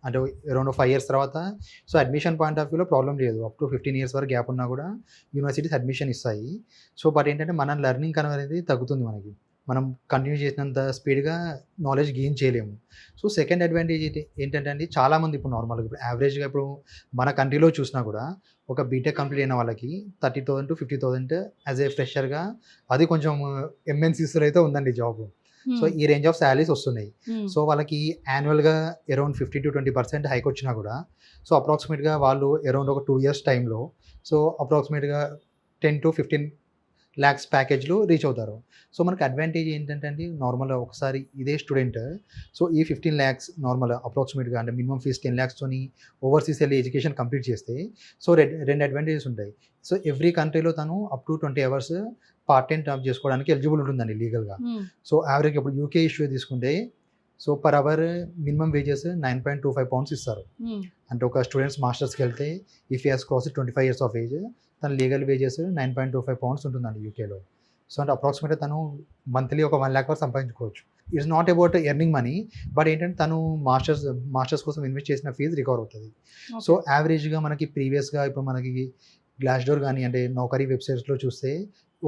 అంటే అరౌండ్ 5 ఇయర్స్ తర్వాత సో అడ్మిషన్ పాయింట్ ఆఫ్ వ్యూలో ప్రాబ్లం లేదు. అప్ టు 15 ఇయర్స్ వరకు గ్యాప్ ఉన్నా కూడా యూనివర్సిటీస్ అడ్మిషన్ ఇస్తాయి. సో బట్ ఏంటంటే మన లెర్నింగ్ కర్వ్ అనేది తగ్గుతుంది మనకి. మనం కంటిన్యూ చేసినంత స్పీడ్గా నాలెడ్జ్ గెయిన్ చేయలేము. సో సెకండ్ అడ్వాంటేజ్ ఏంటంటే అండి, చాలామంది ఇప్పుడు నార్మల్గా ఇప్పుడు యావరేజ్గా ఇప్పుడు మన కంట్రీలో చూసినా కూడా ఒక బీటెక్ కంప్లీట్ అయిన వాళ్ళకి 30,000 to 50,000 యాజ్ ఏ ఫ్రెషర్గా, అది కొంచెం ఎంఎన్సీస్లో అయితే ఉందండి జాబ్. సో ఈ రేంజ్ ఆఫ్ శాలరీస్ వస్తున్నాయి. సో వాళ్ళకి యాన్యువల్గా అరౌండ్ 50 to 20% హైక్ వచ్చినా కూడా సో అప్రాక్సిమేట్గా వాళ్ళు అరౌండ్ ఒక 2 years టైంలో సో అప్రాక్సిమేట్గా 10 to 15 lakhs ప్యాకేజ్లు రీచ్ అవుతారు. సో మనకి అడ్వాంటేజ్ ఏంటంటే అండి, నార్మల్గా ఒకసారి ఇదే స్టూడెంట్ సో ఈ 15 lakhs నార్మల్ అప్రాక్సిమేట్గా అంటే మినిమం ఫీజ్ 10 lakhsతోని ఓవర్సీస్ వెళ్ళి ఎడ్యుకేషన్ కంప్లీట్ చేస్తే సో రెండు అడ్వాంటేజెస్ ఉంటాయి. సో ఎవ్రీ కంట్రీలో తను up to 20 hours part time job చేసుకోవడానికి ఎలిజిబుల్ ఉంటుందండి లీగల్గా. సో యావరేజ్ ఇప్పుడు యూకే ఇష్యూ తీసుకుంటే so per hour minimum wages 9.25 pounds ఇస్తారు. అంటే ఒక స్టూడెంట్స్ మాస్టర్స్కి వెళ్తే if he has cross 25 years of age తన లీగల్ వేజెస్ 9.25 pounds ఉంటుందండి యూకేలో. సో అంటే అప్రాక్సిమేట్గా తను మంత్లీ ఒక 1 lakh వరకు సంపాదించుకోవచ్చు. It's not about earning money, but ఏంటంటే తను మాస్టర్స్ కోసం ఇన్వెస్ట్ చేసిన ఫీజు రికవర్ అవుతుంది. సో యావరేజ్గా మనకి ప్రీవియస్గా ఇప్పుడు మనకి గ్లాస్డోర్ కానీ అంటే నౌకరీ వెబ్సైట్స్లో చూస్తే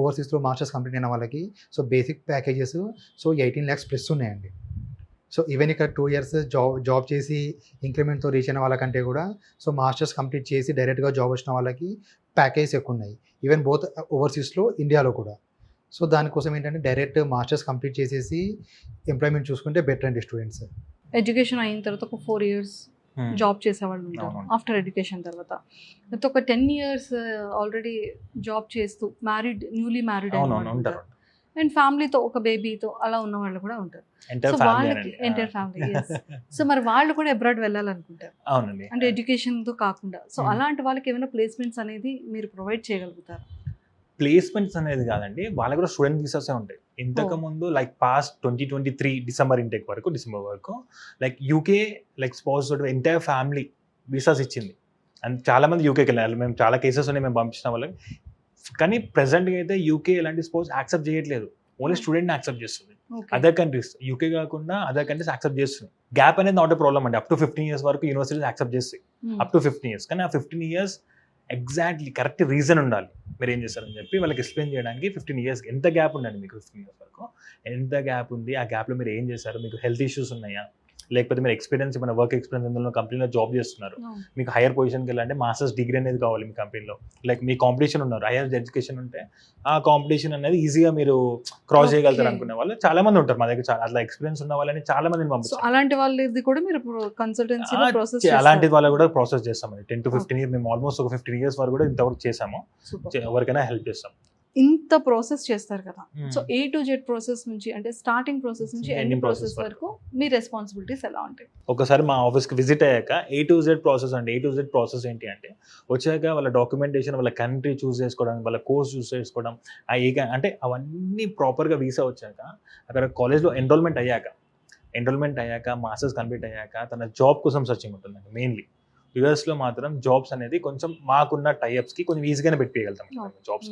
ఓవర్సీస్లో మాస్టర్స్ కంప్లీట్ అయిన వాళ్ళకి so basic packages so 18 lakhs plus ఉన్నాయండి. సో ఈవెన్ ఇక్కడ 2 years జాబ్ చేసి ఇంక్రిమెంట్తో రీచ్ అయిన వాళ్ళకంటే కూడా సో మాస్టర్స్ కంప్లీట్ చేసి డైరెక్ట్గా జాబ్ వచ్చిన వాళ్ళకి ప్యాకేజ్ ఎక్కువ ఉన్నాయి. ఈవెన్ బోత్ ఓవర్సీస్లో, ఇండియాలో కూడా. సో దానికోసం ఏంటంటే డైరెక్ట్ మాస్టర్స్ కంప్లీట్ చేసేసి ఎంప్లాయ్మెంట్ చూసుకుంటే బెటర్ అండి స్టూడెంట్స్. ఎడ్యుకేషన్ అయిన తర్వాత ఒక 4 years జాబ్ చేసేవాళ్ళు ఉంటారు. అవునండి. ఆఫ్టర్ ఎడ్యుకేషన్ తర్వాత లేకపోతే ఒక 10 years ఆల్రెడీ జాబ్ చేస్తూ న్యూలీ మ్యారీడ్ అవునవును ఉంటారు. అండ్ ఫ్యామిలీతో ఒక బేబీతో అలా ఉన్న వాళ్ళు కూడా ఉంటారు. ఎంటైర్ సో వాళ్ళకి ఎంటైర్ ఫ్యామిలీ సో మరి వాళ్ళు కూడా అబ్రాడ్ వెళ్ళాలనుకుంటారు అవునండి. అంటే ఎడ్యుకేషన్తో కాకుండా. So Hmm. అలాంటి వాళ్ళకి ఏమైనా ప్లేస్మెంట్స్ అనేది మీరు ప్రొవైడ్ చేయగలుగుతారు? ప్లేస్మెంట్స్ అనేది కాదండి, వాళ్ళకి కూడా స్టూడెంట్ వీసాసే ఉంటాయి. ఇంతకు ముందు లైక్ పాస్ట్ 2023 డిసెంబర్ వరకు like UK like spouse entire family visas ఇచ్చింది. అండ్ చాలా మంది యూకేకి వెళ్ళారు. మేము చాలా కేసెస్ ఉన్నాయి మేము పంపించిన వాళ్ళకి. కానీ ప్రెసెంట్గా అయితే యూకే ఎలాంటి స్పౌస్ యాక్సెప్ట్ చేయట్లేదు, ఓన్లీ స్టూడెంట్ని యాక్సెప్ట్ చేస్తుంది. అదర్ కంట్రీస్, యూకే కాకుండా అదర్ కంట్రీస్ యాక్సెప్ట్ చేస్తుంది. గ్యాప్ అనేది నాట్ ఏ ప్రాబ్లం అండి. అప్ టు 15 years వరకు యూనివర్సిటీస్ యాక్సెప్ట్ చేస్తాయి. Up to 15 years. కానీ ఆ 15 years ఎగ్జాక్ట్లీ కరెక్ట్ రీజన్ ఉండాలి మీరు ఏం చేస్తారని చెప్పి వాళ్ళకి ఎక్స్ప్లెయిన్ చేయడానికి 15 years ఎంత గ్యాప్ ఉండండి మీకు 15 years వరకు, ఎంత గ్యాప్ ఉంది, ఆ గ్యాప్లో మీరు ఏం చేశారు, మీకు హెల్త్ ఇష్యూస్ ఉన్నాయా, లేకపోతే మీరు ఎక్స్పీరియన్స్ మన వర్క్ ఎక్స్పీరియన్స్ అందులో కంపెనీలో జాబ్ చేస్తున్నారు, మీకు హైయర్ పొజిషన్కి వెళ్ళాలంటే మాస్టర్స్ డిగ్రీ అనేది కావాలి మీ కంపెనీలో, లైక్ మీ కాంపిటీషన్ ఉన్నారు, హైయర్ ఎడ్యుకేషన్ ఉంటే ఆ కాంపిటీషన్ అనేది ఈజీగా మీరు క్రాస్ చేయగలుగుతారు అనుకునే వాళ్ళు చాలా మంది ఉంటారు మా దగ్గర. అట్లా ఎక్స్పీరియన్స్ ఉన్న వాళ్ళని చాలా మందిని పంపిస్తారు. అలాంటి వాళ్ళది కూడా మీరు కన్సల్టెన్సీ ప్రాసెస్ అలాంటి వాళ్ళు కూడా ప్రాసెస్ చేస్తామండి. 10 to 15 years మేము ఆల్మోస్ట్ ఒక 15 years వరకు కూడా ఇంతవరకు చేసాము. ఎవరికైనా హెల్ప్ చేస్తాం. ఇంత ప్రాసెస్ చేస్తారు కదా, so A to Z process నుంచి అంటే స్టార్టింగ్ ప్రాసెస్ నుంచి ఎండింగ్ ప్రాసెస్ వరకు మీ రెస్పాన్సిబిలిటీస్ ఎలా ఉంటాయి? ఒకసారి మా ఆఫీస్కి విజిట్ అయ్యాక A to Z ప్రాసెస్ అంటే A to Z ప్రాసెస్ ఏంటి అంటే వచ్చాక వాళ్ళ డాక్యుమెంటేషన్, వాళ్ళ కంట్రీ చూస్ చేసుకోవడం, వాళ్ళ కోర్స్ చూస్ చేసుకోవడం, అంటే అవన్నీ ప్రాపర్గా వీసా వచ్చాక అక్కడ కాలేజ్లో ఎన్రోల్మెంట్ అయ్యాక మాస్టర్స్ కంప్లీట్ అయ్యాక తన జాబ్ కోసం సర్చింగ్ ఉంటుందండి. మెయిన్లీ యూఎస్లో మాత్రం జాబ్స్ అనేది కొంచెం మాకున్న టైఅప్స్కి కొంచెం ఈజీగానే పెట్టేయగలుగుతాం జాబ్స్.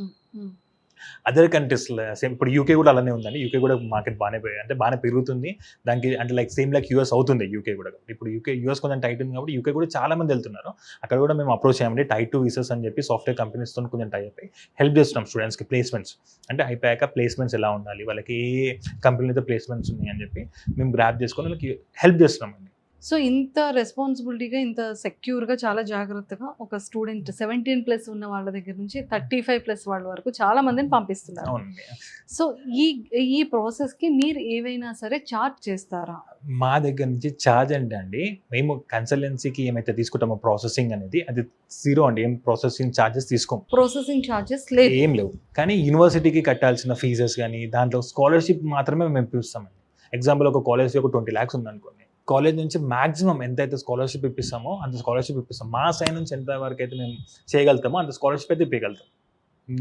అదర్ కంట్రీస్లో సేమ్ ఇప్పుడు యూకే కూడా అలానే ఉందండి. యూకే కూడా మార్కెట్ బాగానే పెరుగుతుంది దానికి, అంటే లైక్ సేమ్ లైక్ యూఎస్ అవుతుంది యూకే కూడా. ఇప్పుడు యూఎస్ కొంచెం టైట్ ఉంది కాబట్టి యూకే కూడా చాలా మంది వెళ్తున్నారు. అక్కడ కూడా మేము అప్రోచ్ చేయమండి టైప్ 2 వీసాస్ అని చెప్పి సాఫ్ట్వేర్ కంపెనీస్తో కొంచెం టైప్ అయ్యి హెల్ప్ చేస్తున్నాం స్టూడెంట్స్కి. ప్లేస్మెంట్స్ అంటే అయిపోయాక ప్లేస్మెంట్స్ ఎలా ఉండాలి, వాళ్ళకి ఏ కంపెనీతో ప్లేస్మెంట్స్ ఉన్నాయి అని చెప్పి మేము గ్రాప్ చేసుకొని వాళ్ళకి హెల్ప్ చేస్తున్నామండి. సో ఇంత రెస్పాన్సిబిలిటీగా, ఇంత సెక్యూర్గా, చాలా జాగ్రత్తగా ఒక స్టూడెంట్ 17+ ఉన్న వాళ్ళ దగ్గర నుంచి 35+ వాళ్ళ వరకు చాలా మందిని పంపిస్తున్నారు. అవునండి. సో ఈ ప్రాసెస్కి మీరు ఏవైనా సరే చార్జ్ చేస్తారా? మా దగ్గర నుంచి ఛార్జ్ అంటే అండి, మేము కన్సల్టెన్సీకి ఏమైతే తీసుకుంటామో ప్రాసెసింగ్ అనేది అది 0 అండి. ఏం ప్రాసెసింగ్ ఛార్జెస్ తీసుకోం. ప్రాసెసింగ్ ఛార్జెస్ లేదు, ఏం లేవు. కానీ యూనివర్సిటీకి కట్టాల్సిన ఫీజెస్ కానీ దాంట్లో స్కాలర్షిప్ మాత్రమే మేము ఇప్పిస్తామండి. ఎగ్జాంపుల్ ఒక కాలేజ్ ఒక 20 lakhs ఉందనుకోండి, కాలేజ్ నుంచి మాక్సిమం ఎంతైతే స్కాలర్షిప్ ఇప్పిస్తామో అంత స్కాలర్షిప్ ఇప్పిస్తాం. మా సైడ్ నుంచి ఎంత వరకు అయితే మేము చేయగలుగుతామో అంత స్కాలర్షిప్ అయితే ఇప్పగలుగుతాం.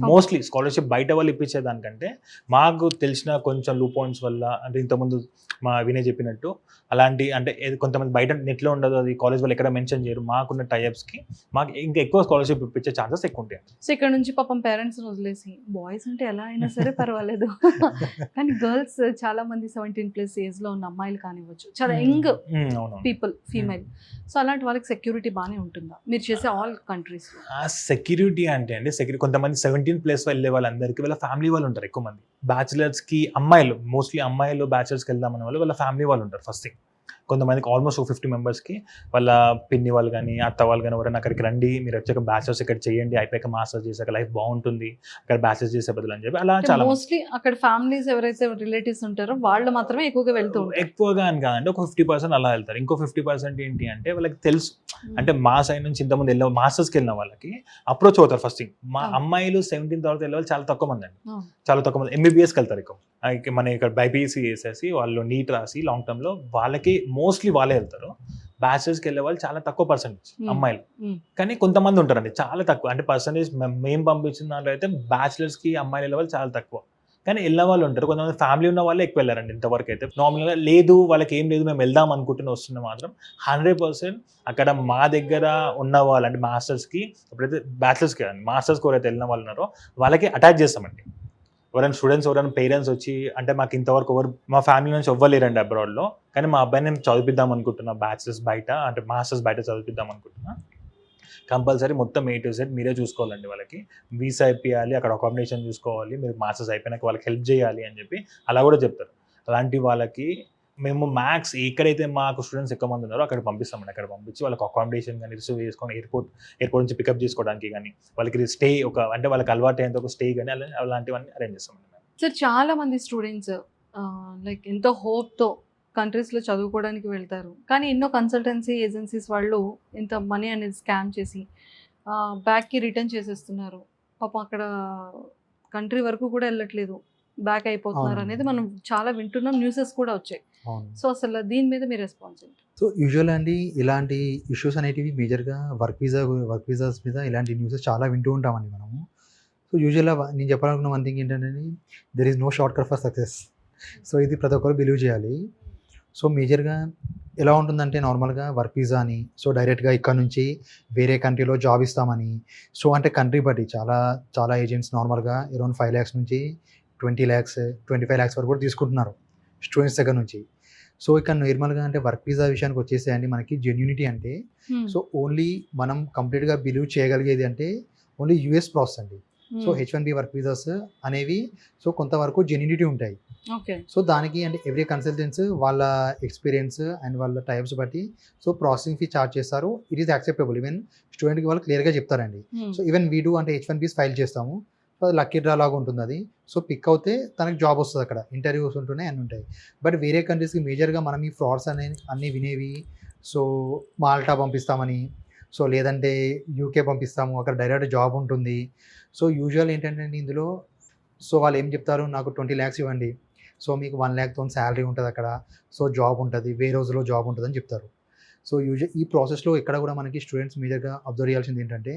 మోస్ట్లీ స్కాలర్షిప్ బయట వాళ్ళు ఇప్పించేదానికంటే మాకు తెలిసిన కొంచెం లూ పాయింట్స్ వల్ల, అంటే ఇంతకుముందు మా వినయ్ చెప్పినట్టు అలాంటి, అంటే కొంతమంది బయట నెట్లో ఉండదు, అది కాలేజ్ వాళ్ళు ఎక్కడ మెన్షన్ చేయరు, మాకున్న టైప్స్కి మాకు ఇంకా ఎక్కువ స్కాలర్షిప్ ఇప్పించే ఛాన్సెస్ ఎక్కువ ఉంటాయి. సో ఇక్కడ నుంచి పాపం పేరెంట్స్ వదిలేసి బాయ్స్ అంటే ఎలా అయినా సరే పర్వాలేదు కానీ గర్ల్స్ చాలా మంది 17+ ఏజ్ లో ఉన్న అమ్మాయిలు కానివ్వచ్చు, చాలా యంగ్ పీపుల్ ఫీమేల్, సో అలాంటి వాళ్ళకి సెక్యూరిటీ బాగానే ఉంటుందా మీరు చేసే ఆల్ కంట్రీస్? సెక్యూరిటీ అంటే అండి, కొంతమంది 17+ వెళ్ళే వాళ్ళందరికీ వాళ్ళ ఫ్యామిలీ వాళ్ళు ఉంటారు ఎక్కువ మంది. బ్యాచిలర్స్కి అమ్మాయిలు, మోస్ట్లీ అమ్మాయిలు బ్యాచిలర్స్కి వెళ్దామన్న వాళ్ళు వాళ్ళ ఫ్యామిలీ వాళ్ళు ఉంటారు ఫస్ట్ థింగ్. కొంతమందికి ఆల్మోస్ట్ 50 మెంబర్స్కి వాళ్ళ పిన్ని వాళ్ళు కానీ అత్త వాళ్ళు కానీ ఎవరైనా అక్కడికి రండి, మీరు వచ్చాక బ్యాచిలర్స్ ఇక్కడ చేయండి, అయిపోయాక మాస్టర్స్ చేశాక లైఫ్ బాగుంటుంది అక్కడ బ్యాచిలర్స్ చేసే బదులు అని చెప్పి అలా చాలా మోస్ట్లీ అక్కడ ఫ్యామిలీస్ ఎవరైతే రిలేటివ్స్ ఉంటారో వాళ్ళు మాత్రమే ఎక్కువగా వెళ్తూ ఉంటారు. ఎక్కువగా అని కాదండి, ఒక 50% అలా వెళ్తారు. ఇంకో 50% ఏంటి అంటే వాళ్ళకి తెలుసు, అంటే మా సైడ్ నుంచి ఇంతమంది వెళ్ళిన మాస్టర్స్కి వెళ్ళిన వాళ్ళకి అప్రోచ్ అవుతారు ఫస్ట్ థింగ్. మా అమ్మాయిలు 17 తర్వాత వెళ్ళే వాళ్ళు చాలా తక్కువ మంది అండి, చాలా తక్కువ మంది. MBBSకి వెళ్తారు ఎక్కువ, మన ఇక్కడ బైపీసీ చేసేసి వాళ్ళు నీట్ రాసి లాంగ్ టర్మ్లో వాళ్ళకి మోస్ట్లీ వాళ్ళే వెళ్తారు. బ్యాచిలర్స్కి వెళ్ళే వాళ్ళు చాలా తక్కువ పర్సెంటేజ్ అమ్మాయిలు, కానీ కొంతమంది ఉంటారండి చాలా తక్కువ, అంటే పర్సెంటేజ్ మేము పంపించిన దాంట్లో అయితే బ్యాచిలర్స్కి అమ్మాయిలు వెళ్ళే వాళ్ళు చాలా తక్కువ, కానీ వెళ్ళిన వాళ్ళు ఉంటారు. కొంతమంది ఫ్యామిలీ ఉన్న వాళ్ళే ఎక్కువ వెళ్ళారండి ఇంతవరకు అయితే. నార్మల్గా లేదు వాళ్ళకి ఏం లేదు మేము వెళ్దాం అనుకుంటున్న వస్తున్న మాత్రం 100% అక్కడ మా దగ్గర ఉన్న వాళ్ళు, అంటే మాస్టర్స్కి ఎప్పుడైతే బ్యాచిలర్స్కి మాస్టర్స్కి ఎవరైతే వెళ్ళిన వాళ్ళు ఉన్నారో వాళ్ళకి అటాచ్ చేస్తామండి. ఎవరైనా స్టూడెంట్స్ ఎవరైనా పేరెంట్స్ వచ్చి, అంటే మాకు ఇంతవరకు ఎవరు మా ఫ్యామిలీ నుంచి ఎవ్వలేరండి అబ్రాడ్లో, కానీ మా అబ్బాయిని నేను చదివిద్దాం అనుకుంటున్నా బ్యాచిలర్స్ బయట, అంటే మాస్టర్స్ బయట చదివిద్దాం అనుకుంటున్నా, కంపల్సరీ మొత్తం A to Z మీరే చూసుకోవాలండి. వాళ్ళకి వీసా ఇప్పియాలి, అక్కడ అకామిడేషన్ చూసుకోవాలి, మీరు మాస్టర్స్ అయిపోయినాక వాళ్ళకి హెల్ప్ చేయాలి అని చెప్పి అలా కూడా చెప్తారు. అలాంటి వాళ్ళకి మేము మ్యాక్స్ ఎక్కడైతే మాకు స్టూడెంట్స్ ఎక్కువ మంది ఉన్నారో అక్కడ పంపిస్తామండి. అక్కడ పంపించి వాళ్ళకి అకామిడేషన్ కానీ రిసీవ్ చేసుకొని ఎయిర్పోర్ట్ నుంచి పికప్ చేసుకోవడానికి కానీ, వాళ్ళకి స్టే అంటే వాళ్ళకి అలవాటు అయ్యేంత ఒక స్టే కానీ అలాంటివన్నీ అరేంజ్ చేస్తామండి. సార్ చాలా మంది స్టూడెంట్స్ లైక్ ఎంతో హోప్తో కంట్రీస్లో చదువుకోవడానికి వెళ్తారు, కానీ ఎన్నో కన్సల్టెన్సీ ఏజెన్సీస్ వాళ్ళు ఇంత మనీ అనేది స్కామ్ చేసి బ్యాక్కి రిటర్న్ చేసేస్తున్నారు. పాపం అక్కడ కంట్రీ వరకు కూడా వెళ్ళట్లేదు, బ్యాక్ అయిపోతున్నారు అనేది మనం చాలా వింటున్నాం, న్యూసెస్ కూడా వచ్చాయి. సో అసలు దీని మీద మీ రెస్పాన్స్ ఏంటి? సో యూజువల్ అండి ఇలాంటి ఇష్యూస్ అనేటివి మేజర్గా వర్క్ వీసాస్ మీద ఇలాంటి న్యూసెస్ చాలా వింటూ ఉంటామండి మనము. సో యూజువల్గా నేను చెప్పాలనుకున్న వన్ థింగ్ ఏంటంటే, there is no short cut for success. So ఇది ప్రతి ఒక్కరు బిలీవ్ చేయాలి. సో మేజర్గా ఎలా ఉంటుందంటే, నార్మల్గా వర్క్ వీసా అని, సో డైరెక్ట్గా ఇక్కడ నుంచి వేరే కంట్రీలో జాబ్ ఇస్తామని, సో అంటే కంట్రీ బట్టి చాలా ఏజెంట్స్ నార్మల్గా అరౌండ్ 5 lakhs నుంచి 20 lakhs 25 lakhs వరకు కూడా తీసుకుంటున్నారు స్టూడెంట్స్ దగ్గర నుంచి. సో ఇక్కడ నార్మల్గా అంటే వర్క్ వీసా విషయానికి వచ్చేసి అండి, మనకి జెన్యూనిటీ అంటే సో ఓన్లీ మనం కంప్లీట్గా బిలీవ్ చేయగలిగేది అంటే ఓన్లీ US ప్రాసెస్ అండి. సో H1B వర్క్ వీసాస్ అనేవి సో కొంతవరకు జెన్యూనిటీ ఉంటాయి. సో దానికి అంటే ఎవ్రీ కన్సల్టెన్స్ వాళ్ళ ఎక్స్పీరియన్స్ అండ్ వాళ్ళ టైప్స్ బట్టి సో ప్రాసెసింగ్ ఫీ చార్జ్ చేస్తారు. It is acceptable. ఈవెన్ స్టూడెంట్కి వాళ్ళు క్లియర్గా చెప్తారండి. సో ఈవెన్ వీ డూ అంటే H1Bs ఫైల్ చేస్తాము, సో అది లక్కీ డ్రా లాగా ఉంటుంది. అది సో పిక్ అవుతే తనకి జాబ్ వస్తుంది, అక్కడ ఇంటర్వ్యూస్ ఉంటున్నాయి అన్నీ ఉంటాయి. బట్ వేరే కంట్రీస్కి మేజర్గా మనం ఈ ఫ్రాడ్స్ అన్నీ వినేవి, సో మాల్టా పంపిస్తామని, సో లేదంటే UK పంపిస్తాము, అక్కడ డైరెక్ట్ జాబ్ ఉంటుంది. సో యూజువల్ ఏంటంటే ఇందులో సో వాళ్ళు ఏం చెప్తారు, నాకు 20 lakhs ఇవ్వండి, సో మీకు 1 lakh శాలరీ ఉంటుంది అక్కడ, సో జాబ్ ఉంటుంది, వేరే రోజులో జాబ్ ఉంటుంది అని చెప్తారు. సో ఈ ప్రాసెస్లో ఇక్కడ కూడా మనకి స్టూడెంట్స్ మేజర్గా అబ్జర్వ్ చేయాల్సింది ఏంటంటే,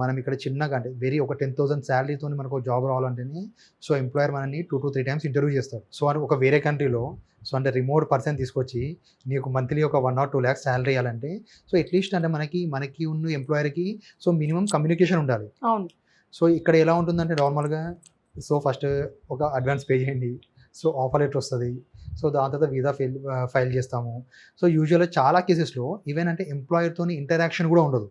మనం ఇక్కడ చిన్నగా అంటే ఒక 10,000 శాలరీతో మనకు జాబ్ రావాలంటేనే సో ఎంప్లాయర్ మనని 2 to 3 times ఇంటర్వ్యూ చేస్తారు. సో అని ఒక వేరే కంట్రీలో సో అంటే రిమోట్ పర్సన్ తీసుకొచ్చి నీకు మంత్లీ ఒక 1 or 2 lakhs శాలరీ ఇవ్వాలంటే సో అట్లీస్ట్ అంటే మనకి ఉన్న ఎంప్లాయర్కి సో మినిమం కమ్యూనికేషన్ ఉండాలి. అవును. సో ఇక్కడ ఎలా ఉంటుందంటే నార్మల్గా సో ఫస్ట్ ఒక అడ్వాన్స్ పే చేయండి, సో ఆఫర్ లెటర్ వస్తుంది, సో దాని తర్వాత వీసా ఫైల్ చేస్తాము. సో యూజువల్గా చాలా కేసెస్లో ఈవెన్ అంటే ఎంప్లాయర్తో ఇంటరాక్షన్ కూడా ఉండదు.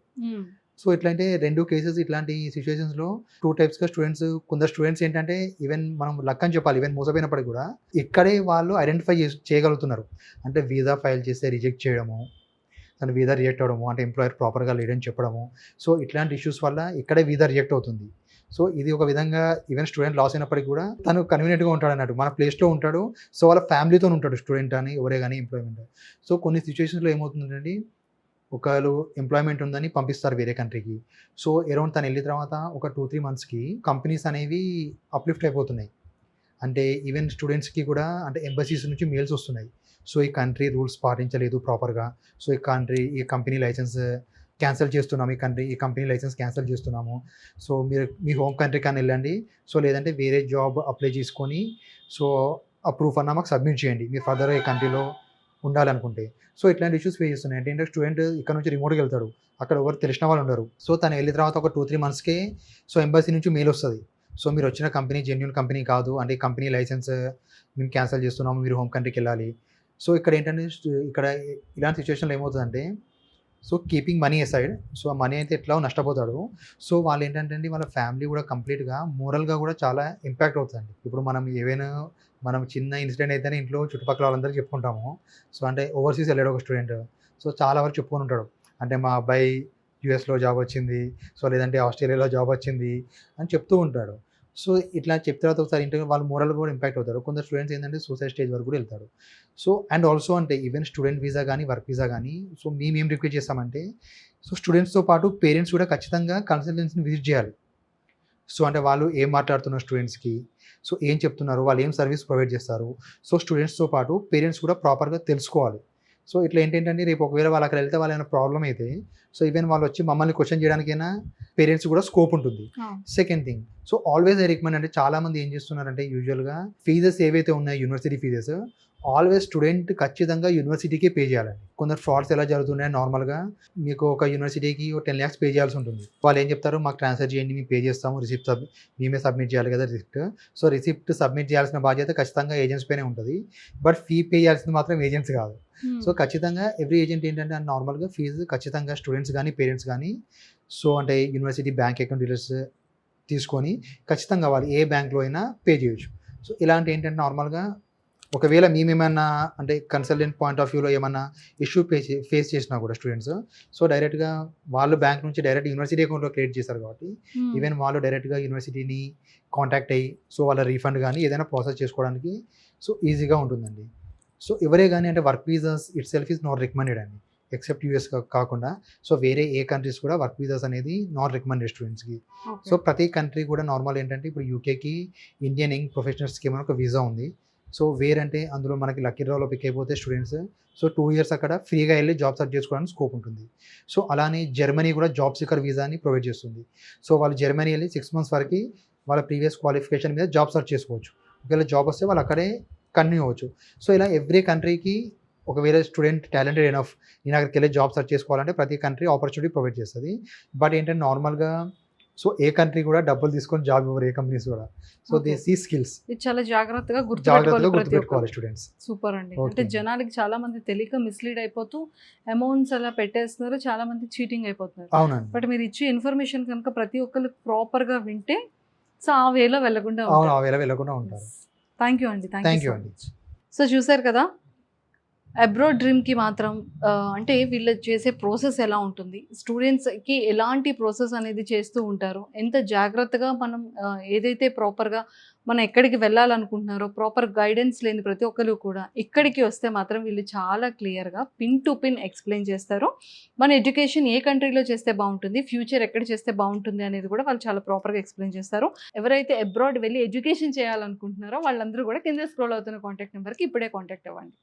సో ఎట్లంటే 2 కేసెస్ ఇట్లాంటి సిచ్యువేషన్స్లో 2 typesగా స్టూడెంట్స్, కొందరు స్టూడెంట్స్ ఏంటంటే ఈవెన్ మనం లక్ అని చెప్పాలి, ఈవెన్ మోసపోయినప్పటికీ కూడా ఇక్కడే వాళ్ళు ఐడెంటిఫై చేయగలుగుతున్నారు. అంటే వీసా ఫైల్ చేస్తే రిజెక్ట్ చేయడము, తను వీసా రిజెక్ట్ అవ్వడము, అంటే ఎంప్లాయర్ ప్రాపర్గా లేడని చెప్పడము. సో ఇట్లాంటి ఇష్యూస్ వల్ల ఇక్కడే వీసా రిజెక్ట్ అవుతుంది. సో ఇది ఒక విధంగా ఈవెన్ స్టూడెంట్ లాస్ అయినప్పటికీ కూడా తను కన్వీనియంట్గా ఉంటాడు అన్నట్టు, మన ప్లేస్లో ఉంటాడు, సో వాళ్ళ ఫ్యామిలీతో ఉంటాడు స్టూడెంట్ అని ఎవరే కానీ ఎంప్లాయ్మెంట్. సో కొన్ని సిచ్యువేషన్స్లో ఏమవుతుందండి, ఒకళ్ళు ఎంప్లాయ్మెంట్ ఉందని పంపిస్తారు వేరే కంట్రీకి. సో అరౌండ్ తను వెళ్ళిన తర్వాత ఒక 2-3 monthsకి కంపెనీస్ అనేవి అప్లిఫ్ట్ అయిపోతున్నాయి. అంటే ఈవెన్ స్టూడెంట్స్కి కూడా అంటే ఎంబసీస్ నుంచి మెయిల్స్ వస్తున్నాయి, సో ఈ కంట్రీ రూల్స్ పాటించలేదు ప్రాపర్గా, సో ఈ కంపెనీ లైసెన్స్ క్యాన్సిల్ చేస్తున్నాము, ఈ కంపెనీ లైసెన్స్ క్యాన్సిల్ చేస్తున్నాము, సో మీరు మీ హోమ్ కంట్రీ కానీ వెళ్ళండి, సో లేదంటే వేరే జాబ్ అప్లై చేసుకొని సో ఆ ప్రూఫ్ అన్న మాకు సబ్మిట్ చేయండి మీరు ఫర్దర్ ఈ కంట్రీలో ఉండాలనుకుంటే. సో ఇట్లాంటి ఇష్యూస్ ఫేస్ చేస్తున్నాయి. అంటే స్టూడెంట్ ఇక్కడ నుంచి రిమోట్కి వెళ్తాడు, అక్కడ ఎవరు తెలిసిన వాళ్ళు ఉండరు, సో తను వెళ్ళిన తర్వాత ఒక 2-3 monthsకే సో ఎంబసీ నుంచి మెయిల్ వస్తుంది, సో మీరు వచ్చిన కంపెనీ జెన్యూన్ కంపెనీ కాదు, అంటే కంపెనీ లైసెన్స్ మేము క్యాన్సిల్ చేస్తున్నాము, మీరు హోమ్ కంట్రీకి వెళ్ళాలి. సో ఇక్కడ ఏంటంటే ఇక్కడ ఇలాంటి సిచ్యువేషన్లో ఏమవుతుందంటే so keeping money aside, so ఆ మనీ అయితే ఎట్లా నష్టపోతాడు. సో వాళ్ళు ఏంటంటే అండి వాళ్ళ ఫ్యామిలీ కూడా కంప్లీట్గా మోరల్గా కూడా చాలా ఇంపాక్ట్ అవుతుందండి. ఇప్పుడు మనం చిన్న ఇన్సిడెంట్ అయితేనే ఇంట్లో చుట్టుపక్కల వాళ్ళందరికీ చెప్పుకుంటాము. సో అంటే ఓవర్సీస్ వెళ్ళాడు ఒక స్టూడెంట్, సో చాలా వరకు చెప్పుకొని ఉంటాడు, అంటే మా అబ్బాయి యూఎస్లో జాబ్ వచ్చింది, సో లేదంటే ఆస్ట్రేలియాలో జాబ్ వచ్చింది అని చెప్తూ ఉంటాడు. సో ఇట్లా చెప్తే తర్వాత ఒకసారి ఇంటర్ వాళ్ళు మోరల్ కూడా ఇంపాక్ట్ అవుతారు. కొందరు స్టూడెంట్స్ ఏంటంటే సూసైడ్ స్టేజ్ వరకు కూడా వెళ్తారు. సో అండ్ ఆల్సో అంటే ఈవెన్ స్టూడెంట్ వీసా కానీ వర్క్ వీసా కానీ సో మేము రిక్వెస్ట్ చేస్తామంటే సో స్టూడెంట్స్తో పాటు పేరెంట్స్ కూడా ఖచ్చితంగా కన్సల్టెన్సీని విజిట్ చేయాలి. సో అంటే వాళ్ళు ఏం మాట్లాడుతున్నారు స్టూడెంట్స్కి, సో ఏం చెప్తున్నారు, వాళ్ళు ఏం సర్వీస్ ప్రొవైడ్ చేస్తారు, సో స్టూడెంట్స్తో పాటు పేరెంట్స్ కూడా ప్రాపర్గా తెలుసుకోవాలి. సో ఇట్లా ఏంటంటే రేపు ఒకవేళ వాళ్ళు అక్కడ వెళ్తే వాళ్ళు ఏమైనా ప్రాబ్లం అయితే సో ఈవెన్ వాళ్ళు వచ్చి మమ్మల్ని క్వశ్చన్ చేయడానికైనా పేరెంట్స్ కూడా స్కోప్ ఉంటుంది. Second thing, so always I recommend అంటే చాలామంది ఏం చేస్తున్నారంటే యూజువల్గా ఫీజెస్ ఏవైతే ఉన్నాయో యూనివర్సిటీ ఫీజెస్ ఆల్వేస్ స్టూడెంట్ ఖచ్చితంగా యూనివర్సిటీకే పే చేయాలండి. కొందరు ఫ్రాడ్స్ ఎలా జరుగుతున్నాయి, నార్మల్గా మీకు ఒక యూనివర్సిటీకి 10 lakhs పే చేయాల్సి ఉంటుంది. వాళ్ళు ఏం చెప్తారు, మాకు ట్రాన్స్ఫర్ చేయండి, మేము పే చేస్తాము, రిసిప్ట్ మేమే సబ్మిట్ చేయాలి కదా రిసిప్ట్. సో రిసిప్ట్ సబ్మిట్ చేయాల్సిన బాధ్యత ఖచ్చితంగా ఏజెంట్స్ పైనే ఉంటుంది, బట్ ఫీ పే చేయాల్సింది మాత్రం ఏజెంట్స్ కాదు. సో ఖచ్చితంగా ఎవ్రీ ఏజెంట్ ఏంటంటే నార్మల్గా ఫీజు ఖచ్చితంగా స్టూడెంట్స్ కానీ పేరెంట్స్ కానీ సో అంటే యూనివర్సిటీ బ్యాంక్ అకౌంట్ డీటెయిల్స్ తీసుకొని ఖచ్చితంగా వాళ్ళు ఏ బ్యాంక్లో అయినా పే చేయొచ్చు. సో ఇలాంటి ఏంటంటే నార్మల్గా ఒకవేళ మేమేమన్నా అంటే కన్సల్టెంట్ పాయింట్ ఆఫ్ వ్యూలో ఏమన్నా ఇష్యూ ఫేస్ చేసినా కూడా స్టూడెంట్స్ సో డైరెక్ట్గా వాళ్ళు బ్యాంక్ నుంచి డైరెక్ట్ యూనివర్సిటీ అకౌంట్లో క్రియేట్ చేశారు కాబట్టి ఈవెన్ వాళ్ళు డైరెక్ట్గా యూనివర్సిటీని కాంటాక్ట్ అయ్యి సో వాళ్ళ రీఫండ్ కానీ ఏదైనా ప్రాసెస్ చేసుకోవడానికి సో ఈజీగా ఉంటుందండి. సో ఎవరే కానీ అంటే work visas it self is not recommended అండి, ఎక్సెప్ట్ యూఎస్ కాకుండా. సో వేరే ఏ కంట్రీస్ కూడా వర్క్ వీసాస్ అనేది నాట్ రికమెండెడ్ స్టూడెంట్స్కి. సో ప్రతి కంట్రీ కూడా నార్మల్ ఏంటంటే ఇప్పుడు యూకేకి ఇండియన్ యంగ్ ప్రొఫెషనల్ స్కీమ్ అని ఒక వీసా ఉంది. సో వేరంటే అందులో మనకి లక్కీ డ్రాలో పిక్ అయిపోతే స్టూడెంట్స్ సో 2 years అక్కడ ఫ్రీగా వెళ్ళి జాబ్ సర్చ్ చేసుకోవడానికి స్కోప్ ఉంటుంది. సో అలానే జర్మనీ కూడా జాబ్ సీకర్ వీసాని ప్రొవైడ్ చేస్తుంది. సో వాళ్ళు జర్మనీ వెళ్ళి 6 months వరకు వాళ్ళ ప్రీవియస్ క్వాలిఫికేషన్ మీద జాబ్ సర్చ్ చేసుకోవచ్చు. ఒకవేళ జాబ్ వస్తే వాళ్ళు అక్కడే కంటిన్యూ అవ్వచ్చు. సో ఇలా ఎవ్రీ కంట్రీకి ఒకవేళ స్టూడెంట్ టాలెంటెడ్ ఎనఫ్ నేను అక్కడికి వెళ్ళి జాబ్ సర్చ్ చేసుకోవాలంటే ప్రతి కంట్రీ ఆపర్చునిటీ ప్రొవైడ్ చేస్తుంది. బట్ ఏంటంటే నార్మల్గా సో ఏ కంట్రీ కూడా డబ్బులు తీసుకొని జాబ్ ఇవ్వరు, ఏ కంపెనీస్ కూడా. సో దే సీ స్కిల్స్, ఇది చాలా జాగ్రత్తగా గుర్తుపెట్టుకోవాలి స్టూడెంట్స్. సూపర్ అండి. అంటే జనాలకి చాలా మంది తెలియక మిస్లీడ్ అయిపోతూ అమౌంట్స్ అలా పెట్టేస్తున్నారు, చాలా మంది చీటింగ్ అయిపోతున్నారు. అవునండి. బట్ మీరు ఇచ్చే ఇన్ఫర్మేషన్ కనుక ప్రతి ఒక్కరు ప్రాపర్ గా వింటే సో ఆ వేలో వెళ్ళకుండా ఉంటారు. థ్యాంక్ యూ అండి. థ్యాంక్ యూ అండి. సో చూసారు కదా అబ్రాడ్ డ్రీమ్కి మాత్రం అంటే వీళ్ళు చేసే ప్రాసెస్ ఎలా ఉంటుంది, స్టూడెంట్స్కి ఎలాంటి ప్రాసెస్ అనేది చేస్తూ ఉంటారు, ఎంత జాగ్రత్తగా మనం ఏదైతే ప్రాపర్గా మనం ఎక్కడికి వెళ్ళాలనుకుంటున్నారో ప్రాపర్ గైడెన్స్ లేని ప్రతి ఒక్కరు కూడా ఇక్కడికి వస్తే మాత్రం వీళ్ళు చాలా క్లియర్గా పిన్ టు పిన్ ఎక్స్ప్లెయిన్ చేస్తారు. మన ఎడ్యుకేషన్ ఏ కంట్రీలో చేస్తే బాగుంటుంది, ఫ్యూచర్ ఎక్కడ చేస్తే బాగుంటుంది అనేది కూడా వాళ్ళు చాలా ప్రాపర్గా ఎక్స్ప్లెయిన్ చేస్తారు. ఎవరైతే అబ్రాడ్ వెళ్ళి ఎడ్యుకేషన్ చేయాలనుకుంటున్నారో వాళ్ళందరూ కూడా కింద స్క్రోల్ అవుతున్న కాంటాక్ట్ నెంబర్కి ఇప్పుడే కాంటాక్ట్ అవ్వండి.